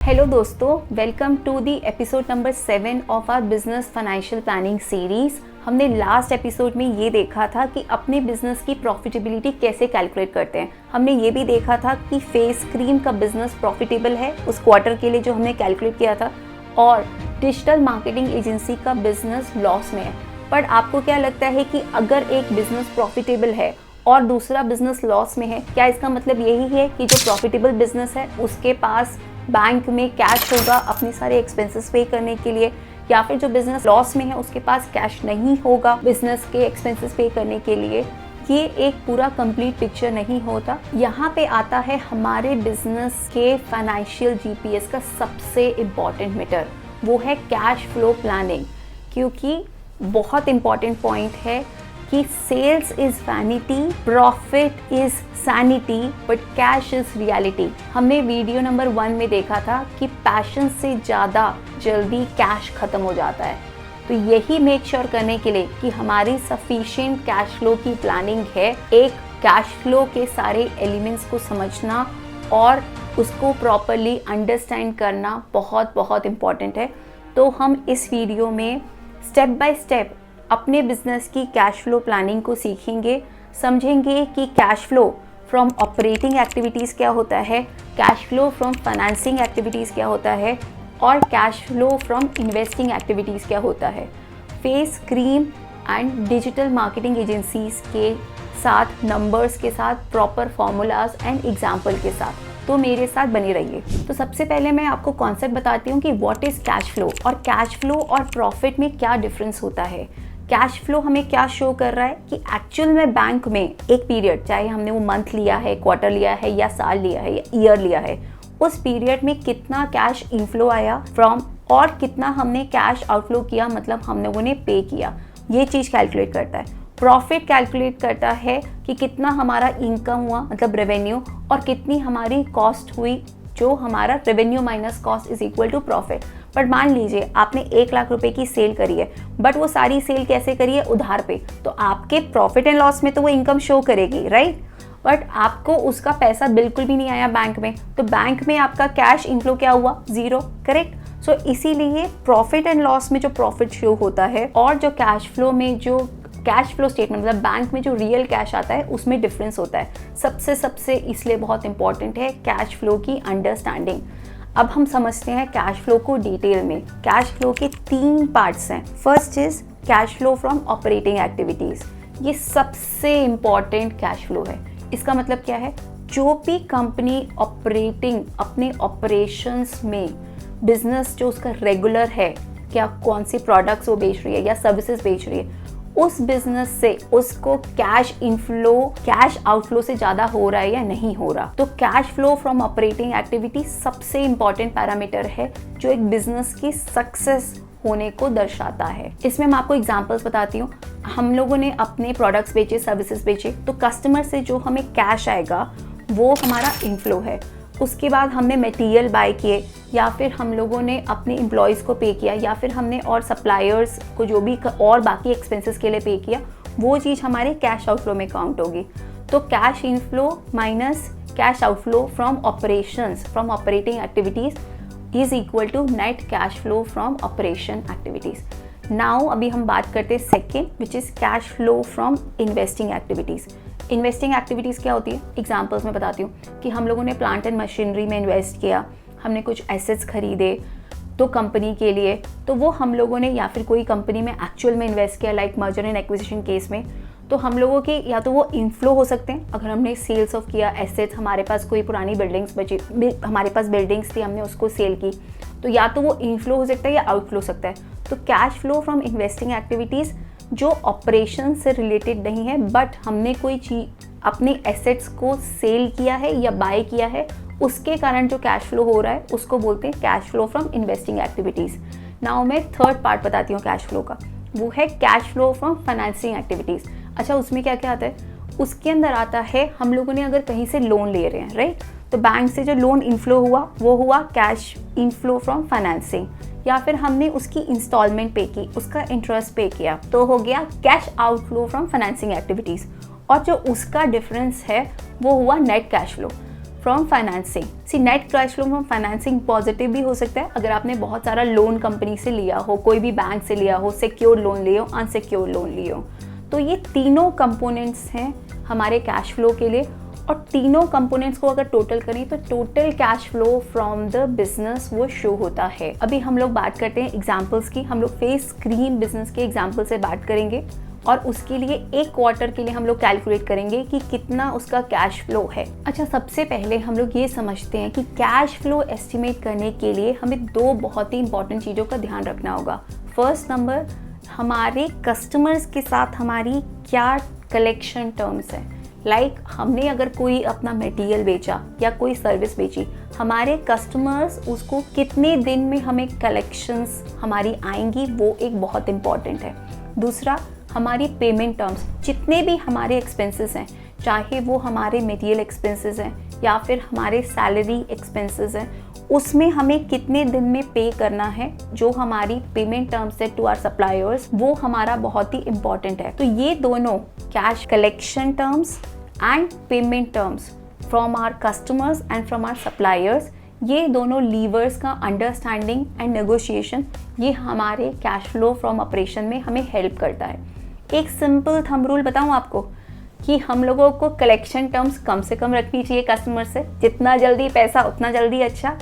Hello दोस्तों, welcome to the episode number 7 of our business financial planning series. हमने last episode में ये देखा था कि अपने बिजनेस की प्रॉफिटेबिलिटी कैसे कैलकुलेट करते हैं। हमने ये भी देखा था कि फेस क्रीम का बिजनेस प्रॉफिटेबल है उस क्वार्टर के लिए जो हमने कैलकुलेट किया था, और डिजिटल मार्केटिंग एजेंसी का बिजनेस लॉस में है। पर आपको क्या लगता है कि अगर एक बिजनेस प्रॉफिटेबल है और दूसरा बिजनेस लॉस में है, क्या इसका मतलब यही है कि जो प्रॉफिटेबल बिजनेस है उसके पास बैंक में कैश होगा अपने सारे एक्सपेंसेस पे करने के लिए, या फिर जो बिजनेस लॉस में है उसके पास कैश नहीं होगा बिजनेस के एक्सपेंसेस पे करने के लिए? ये एक पूरा कंप्लीट पिक्चर नहीं होता। यहाँ पे आता है हमारे बिजनेस के फाइनेंशियल जीपीएस का सबसे इम्पॉर्टेंट मीटर, वो है कैश फ्लो प्लानिंग। क्योंकि बहुत इम्पॉर्टेंट पॉइंट है कि sales is vanity, profit is sanity, but cash is reality. हमने वीडियो नंबर 1 में देखा था कि पैशन से ज़्यादा जल्दी कैश खत्म हो जाता है। तो यही मेक श्योर करने के लिए कि हमारी सफिशिएंट कैश फ्लो की प्लानिंग है, एक कैश फ्लो के सारे एलिमेंट्स को समझना और उसको प्रॉपरली अंडरस्टैंड करना बहुत बहुत इम्पॉर्टेंट है। तो हम इस वीडियो में स्टेप बाय स्टेप अपने बिजनेस की कैश फ्लो प्लानिंग को सीखेंगे, समझेंगे कि cash flow from operating activities क्या होता है, cash flow from financing activities क्या होता है, और cash flow from investing activities क्या होता है। Face cream and digital marketing agencies के साथ, नंबर्स के साथ, प्रॉपर फॉर्मूलाज एंड एग्जाम्पल के साथ। तो मेरे साथ बने रहिए। तो सबसे पहले मैं आपको कॉन्सेप्ट बताती हूँ कि व्हाट इज़ कैश फ्लो, और कैश फ्लो और प्रॉफिट में क्या डिफरेंस होता है। कैश फ्लो हमें क्या शो कर रहा है कि एक्चुअल में बैंक में एक पीरियड, चाहे हमने वो मंथ लिया है, क्वार्टर लिया है, या साल लिया है, या ईयर लिया है, उस पीरियड में कितना कैश इनफ्लो आया फ्रॉम, और कितना हमने कैश आउटफ्लो किया, मतलब हम लोगों ने पे किया, ये चीज़ कैलकुलेट करता है। प्रॉफिट कैलकुलेट करता है कि कितना हमारा इनकम हुआ, मतलब रेवेन्यू, और कितनी हमारी कॉस्ट हुई, जो हमारा revenue minus cost is equal to profit. पर मान लीजिए आपने 1 लाख रुपए की सेल करी है, बट वो सारी सेल कैसे करी है? उधार पे। तो आपके प्रॉफिट एंड लॉस में तो वो इनकम शो करेगी, राइट? बट आपको उसका पैसा बिल्कुल भी नहीं आया बैंक में, तो बैंक में आपका कैश इनफ्लो क्या हुआ? 0, करेक्ट? सो इसीलिए प्रॉफिट एंड लॉस में जो प्रॉफिट शो होता है और जो कैश फ्लो में जो कैश फ्लो स्टेटमेंट, मतलब बैंक में जो रियल कैश आता है, उसमें डिफरेंस होता है। सबसे इसलिए बहुत इंपॉर्टेंट है कैश फ्लो की अंडरस्टैंडिंग। अब हम समझते हैं कैश फ्लो को डिटेल में। कैश फ्लो के 3 पार्ट्स हैं। First is cash flow from operating activities. ये सबसे इम्पॉर्टेंट कैश फ्लो है। इसका मतलब क्या है? जो भी कंपनी ऑपरेटिंग, अपने ऑपरेशंस में बिजनेस जो उसका रेगुलर है, क्या कौन सी प्रोडक्ट्स वो बेच रही है या सर्विसेज बेच रही है, उस बिजनेस से उसको कैश इनफ्लो कैश आउटफ्लो से ज़्यादा हो रहा है या नहीं हो रहा। तो cash flow from operating activity सबसे इंपॉर्टेंट पैरामीटर है जो एक बिजनेस की सक्सेस होने को दर्शाता है। इसमें मैं आपको एग्जांपल्स बताती हूँ। हम लोगों ने अपने प्रोडक्ट्स बेचे, सर्विसेज बेचे, तो कस्टमर से जो हमें कैश आएगा वो हमारा इनफ्लो है। उसके बाद हमने मटेरियल बाय किए, या फिर हम लोगों ने अपने एम्प्लॉयज़ को पे किया, या फिर हमने और सप्लायर्स को जो भी और बाकी एक्सपेंसेस के लिए पे किया, वो चीज़ हमारे कैश आउटफ्लो में काउंट होगी। तो cash inflow minus cash outflow from operations, from operating activities is equal to net cash flow from operation activities. Now अभी हम बात करते हैं second, which is cash flow from investing activities. Investing activities क्या होती है? एग्जांपल्स में बताती हूँ कि हम लोगों ने प्लांट एंड मशीनरी में इन्वेस्ट किया, हमने कुछ एसेट्स खरीदे तो कंपनी के लिए, तो वो हम लोगों ने, या फिर कोई कंपनी में एक्चुअल में इन्वेस्ट किया, like merger and acquisition case में, तो हम लोगों की या तो वो इनफ्लो हो सकते हैं, अगर हमने सेल्स ऑफ किया एसेट्स, हमारे पास कोई पुरानी बिल्डिंग्स बची, हमारे पास बिल्डिंग्स थी, हमने उसको सेल की, तो या तो वो इनफ्लो हो सकता है या आउटफ्लो हो सकता है। तो cash flow from investing activities जो ऑपरेशन से रिलेटेड नहीं है, बट हमने कोई चीज़ अपने एसेट्स को सेल किया है या बाय किया है, उसके कारण जो कैश फ्लो हो रहा है उसको बोलते हैं cash flow from investing activities. Now मैं थर्ड पार्ट बताती हूँ कैश फ्लो का, वो है cash flow from financing activities. अच्छा, उसमें क्या क्या आता है? उसके अंदर आता है हम लोगों ने अगर कहीं से लोन ले रहे हैं, राइट, तो बैंक से जो लोन इनफ्लो हुआ वो हुआ कैश इनफ्लो फ्रॉम फाइनेंसिंग, या फिर हमने उसकी इंस्टॉलमेंट पे की, उसका इंटरेस्ट पे किया, तो हो गया cash outflow from financing activities. और जो उसका डिफरेंस है वो हुआ net cash flow. From financing. See net cash flow from financing positive भी हो सकता है अगर आपने बहुत सारा लोन कंपनी से लिया हो, कोई भी बैंक से लिया हो, सिक्योर लोन लिए हो, अनसिक्योर लोन लिए हो। तो ये तीनों कंपोनेंट्स हैं हमारे कैश फ्लो के लिए, और तीनों कंपोनेंट्स को अगर टोटल करें तो total cash flow from the business वो शो होता है। अभी हम लोग बात करते हैं एग्जांपल्स की। हम लोग फेस क्रीम बिजनेस के एग्जांपल से बात करेंगे और उसके लिए एक क्वार्टर के लिए हम लोग कैलकुलेट करेंगे कि कितना उसका कैश फ्लो है। अच्छा, सबसे पहले हम लोग ये समझते हैं कि कैश फ्लो एस्टिमेट करने के लिए हमें दो बहुत ही इंपॉर्टेंट चीज़ों का ध्यान रखना होगा। फर्स्ट नंबर, हमारे कस्टमर्स के साथ हमारी क्या कलेक्शन टर्म्स है। लाइक हमने अगर कोई अपना मटेरियल बेचा या कोई सर्विस बेची, हमारे कस्टमर्स उसको कितने दिन में हमें कलेक्शंस हमारी आएंगी, वो एक बहुत इंपॉर्टेंट है। दूसरा, हमारी पेमेंट टर्म्स, जितने भी हमारे एक्सपेंसेस हैं, चाहे वो हमारे मटेरियल एक्सपेंसेस हैं या फिर हमारे सैलरी एक्सपेंसेस हैं, उसमें हमें कितने दिन में पे करना है, जो हमारी पेमेंट टर्म्स है टू आवर सप्लायर्स, वो हमारा बहुत ही इंपॉर्टेंट है। तो ये दोनों cash collection terms and payment terms from our customers and from our suppliers, ये दोनों लीवर्स का अंडरस्टैंडिंग एंड नेगोशिएशन, ये हमारे कैश फ्लो फ्रॉम ऑपरेशन में हमें हेल्प करता है। एक सिंपल थंब रूल बताऊं आपको कि हम लोगों को कलेक्शन टर्म्स कम से कम रखनी चाहिए कस्टमर से, जितना जल्दी पैसा उतना जल्दी अच्छा,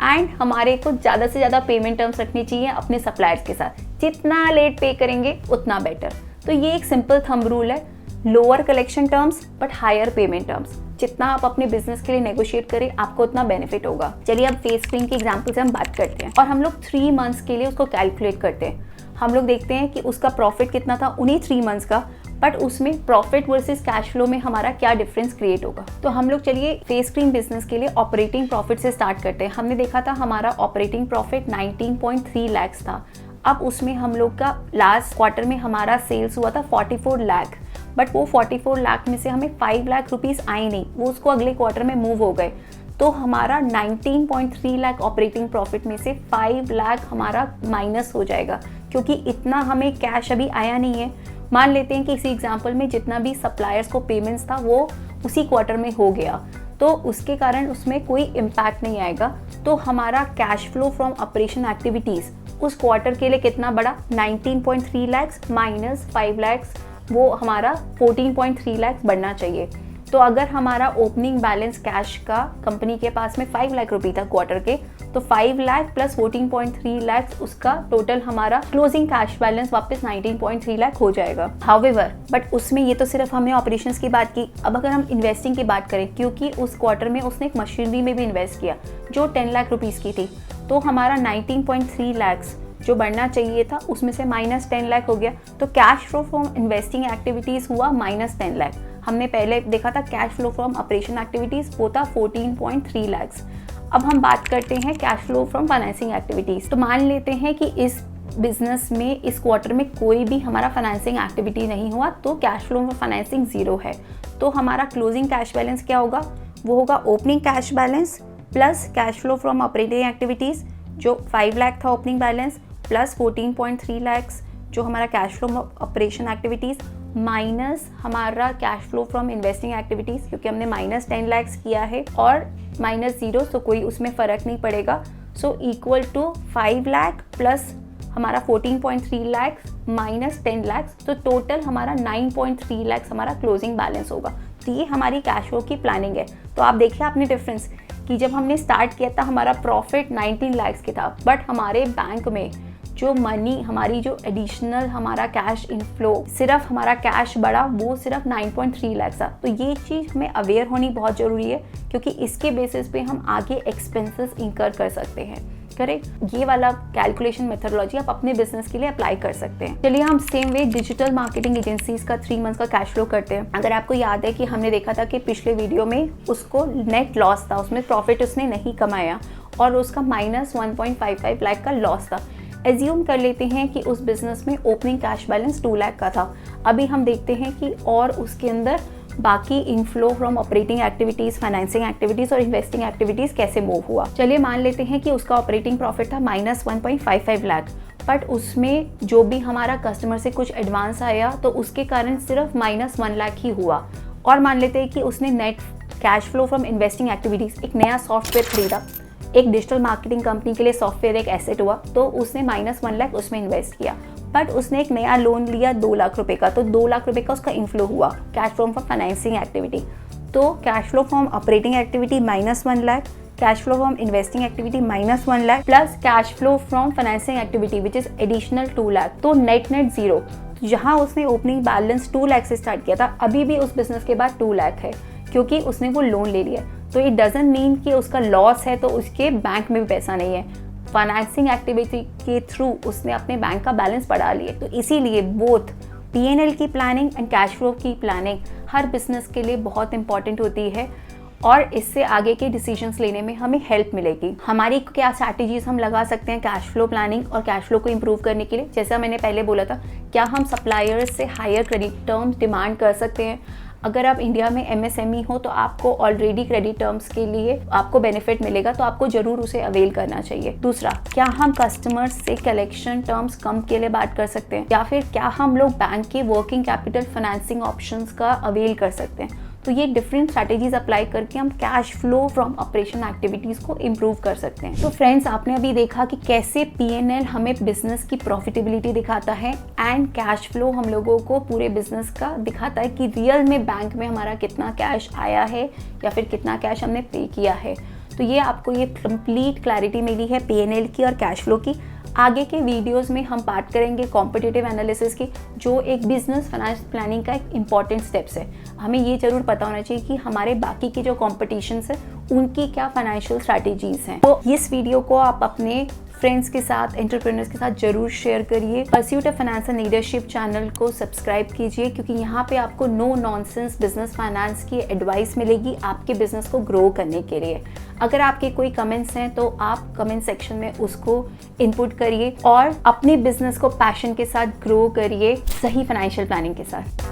एंड हमारे को ज़्यादा से ज़्यादा पेमेंट टर्म्स रखनी चाहिए अपने सप्लायर्स के साथ, जितना लेट पे करेंगे उतना बेटर। तो ये एक सिंपल थंब रूल है, lower collection terms but higher payment terms. जितना आप अपने बिजनेस के लिए नेगोशिएट करें, आपको उतना बेनिफिट होगा। चलिए अब फेस क्रीम के एग्जांपल से हम बात करते हैं और हम लोग 3 मंथ्स के लिए उसको कैलकुलेट करते हैं। हम लोग देखते हैं कि उसका प्रॉफिट कितना था उन्हीं 3 मंथ्स का, बट उसमें प्रॉफिट वर्सेस कैश फ्लो में हमारा क्या डिफरेंस क्रिएट होगा। तो हम लोग चलिए फेस क्रीम बिजनेस के लिए ऑपरेटिंग प्रॉफिट से स्टार्ट करते हैं। हमने देखा था हमारा ऑपरेटिंग प्रॉफिट 19.3 लाख था। अब उसमें हम लोग का लास्ट क्वार्टर में हमारा सेल्स हुआ था 44 लाख, बट वो 44 लाख में से हमें 5 लाख रुपीस आए नहीं, वो उसको अगले क्वार्टर में मूव हो गए। तो हमारा 19.3 लाख ऑपरेटिंग प्रॉफिट में से 5 लाख हमारा माइनस हो जाएगा, क्योंकि इतना हमें कैश अभी आया नहीं है। मान लेते हैं कि इसी एग्जांपल में जितना भी सप्लायर्स को पेमेंट्स था वो उसी क्वार्टर में हो गया, तो उसके कारण उसमें कोई इम्पैक्ट नहीं आएगा। तो हमारा cash flow from operation activities उस क्वार्टर के लिए कितना बढ़ा, 19.3 लाख माइनस 5 लाख, वो हमारा 14.3 लाख बढ़ना चाहिए। तो अगर हमारा ओपनिंग बैलेंस कैश का कंपनी के पास में 5 लाख रुपये था क्वार्टर के, तो 5 लाख प्लस 14.3 लाख उसका टोटल हमारा क्लोजिंग कैश बैलेंस वापस 19.3 लाख हो जाएगा। हाउएवर, बट उसमें ये तो सिर्फ हमने ऑपरेशंस की बात की। अब अगर हम इन्वेस्टिंग की बात करें, क्योंकि उस क्वार्टर में उसने एक मशीनरी में भी इन्वेस्ट किया जो 10 लाख रुपीज़ की थी, तो हमारा 19.3 लाख जो बढ़ना चाहिए था उसमें से माइनस 10 लाख हो गया। तो cash flow from investing activities हुआ माइनस 10 लाख। हमने पहले देखा था cash flow from operation activities वो था 14.3 लाख। अब हम बात करते हैं cash flow from financing activities. तो मान लेते हैं कि इस बिजनेस में इस क्वार्टर में कोई भी हमारा फाइनेंसिंग एक्टिविटी नहीं हुआ, तो कैश फ्लो फ्रॉम फाइनेंसिंग 0 है। तो हमारा क्लोजिंग कैश बैलेंस क्या होगा, वो होगा opening cash balance plus cash flow from operating activities जो 5 लाख था ओपनिंग बैलेंस, प्लस 14.3 लाख जो हमारा cash flow operation activities, minus हमारा cash flow from investing activities, क्योंकि हमने माइनस 10 लाख किया है और माइनस 0, तो कोई उसमें फ़र्क नहीं पड़ेगा। So equal to 5 lakh plus हमारा 14.3 लाख माइनस 10 लाख, तो टोटल हमारा 9.3 लाख हमारा क्लोजिंग बैलेंस होगा। तो ये हमारी कैश फ्लो की प्लानिंग है। तो आप देखिए आपने डिफरेंस कि जब हमने स्टार्ट किया था हमारा प्रॉफिट 19 लाख के था, बट हमारे बैंक में जो मनी हमारी जो एडिशनल हमारा कैश इनफ्लो, सिर्फ हमारा कैश बढ़ा वो सिर्फ 9.3 लाख था। तो ये चीज़ हमें अवेयर होनी बहुत ज़रूरी है, क्योंकि इसके बेसिस पे हम आगे एक्सपेंसेस इंकर कर सकते हैं। करेक्ट, ये वाला कैलकुलेशन मेथडोलॉजी आप अपने बिजनेस के लिए अप्लाई कर सकते हैं। चलिए हम same way digital marketing agencies का 3 मंथ्स का कैश फ्लो करते हैं। अगर आपको याद है कि हमने देखा था कि पिछले वीडियो में उसको नेट लॉस था, उसमें प्रॉफिट उसने नहीं कमाया और उसका माइनस 1.55 लाख का लॉस था। एज्यूम कर लेते हैं कि उस बिजनेस में ओपनिंग कैश बैलेंस 2 लाख का था। अभी हम देखते हैं कि और उसके अंदर बाकी inflow from operating activities, financing activities और इन्वेस्टिंग एक्टिविटीज़ कैसे मूव हुआ। चलिए मान लेते हैं कि उसका ऑपरेटिंग प्रॉफिट था माइनस 1.55 लाख, बट उसमें जो भी हमारा कस्टमर से कुछ एडवांस आया तो उसके कारण सिर्फ माइनस 1 लाख ही हुआ। और मान लेते हैं कि उसने net cash flow from investing activities, एक नया सॉफ्टवेयर खरीदा, एक डिजिटल मार्केटिंग कंपनी के लिए सॉफ्टवेयर एक एसेट हुआ, तो उसने -1 लाख उसमें इन्वेस्ट किया, बट उसने एक नया लोन लिया 2 लाख रुपए का, तो 2 लाख रुपए का उसका इनफ्लो हुआ cash flow from financing activity. तो cash flow from operating activity -1 lakh, cash flow from investing activity -1 lakh plus cash flow from financing activity which is additional 2 lakh, तो नेट जीरो। जहाँ उसने ओपनिंग बैलेंस 2 लाख से स्टार्ट किया था, अभी भी उस बिजनेस के बाद 2 लाख है क्योंकि उसने वो लोन ले लिया। तो इट डजंट मीन कि उसका लॉस है तो उसके बैंक में भी पैसा नहीं है, फाइनेंसिंग एक्टिविटी के थ्रू उसने अपने बैंक का बैलेंस बढ़ा लिया। तो इसीलिए बोथ P&L की प्लानिंग एंड कैश फ्लो की प्लानिंग हर बिजनेस के लिए बहुत इंपॉर्टेंट होती है और इससे आगे के डिसीजंस लेने में हमें हेल्प मिलेगी। हमारी क्या स्ट्रैटेजीज हम लगा सकते हैं कैश फ्लो प्लानिंग और कैश फ्लो को इम्प्रूव करने के लिए। जैसा मैंने पहले बोला था, क्या हम सप्लायर्स से हायर क्रेडिट टर्म्स डिमांड कर सकते हैं। अगर आप इंडिया में MSME हो तो आपको ऑलरेडी क्रेडिट टर्म्स के लिए आपको बेनिफिट मिलेगा, तो आपको जरूर उसे अवेल करना चाहिए। दूसरा, क्या हम कस्टमर्स से कलेक्शन टर्म्स कम के लिए बात कर सकते हैं, या फिर क्या हम लोग बैंक के वर्किंग कैपिटल फाइनेंसिंग ऑप्शंस का अवेल कर सकते हैं। तो ये डिफरेंट स्ट्रैटेजीज अप्लाई करके हम cash flow from operation activities को इम्प्रूव कर सकते हैं। तो फ्रेंड्स, आपने अभी देखा कि कैसे P&L हमें बिजनेस की प्रॉफिटेबिलिटी दिखाता है एंड कैश फ्लो हम लोगों को पूरे बिजनेस का दिखाता है कि रियल में बैंक में हमारा कितना कैश आया है या फिर कितना कैश हमने पे किया है। तो ये आपको ये कंप्लीट क्लैरिटी मिली है P&L की और कैश फ्लो की। आगे के वीडियोस में हम बात करेंगे कॉम्पिटिटिव एनालिसिस की, जो एक बिजनेस फाइनेंस प्लानिंग का एक इम्पॉर्टेंट स्टेप्स है। हमें ये जरूर पता होना चाहिए कि हमारे बाकी के जो कॉम्पिटिशन्स है उनकी क्या फाइनेंशियल स्ट्रैटेजीज हैं। तो इस वीडियो को आप अपने फ्रेंड्स के साथ, एंटरप्रेन्योर्स के साथ जरूर शेयर करिए। Pursuit of finance and leadership channel को सब्सक्राइब कीजिए, क्योंकि यहाँ पे आपको नो नॉनसेंस बिजनेस फाइनेंस की एडवाइस मिलेगी आपके बिजनेस को ग्रो करने के लिए। अगर आपके कोई कमेंट्स हैं तो आप कमेंट सेक्शन में उसको इनपुट करिए और अपने बिजनेस को पैशन के साथ ग्रो करिए, सही फाइनेंशियल प्लानिंग के साथ।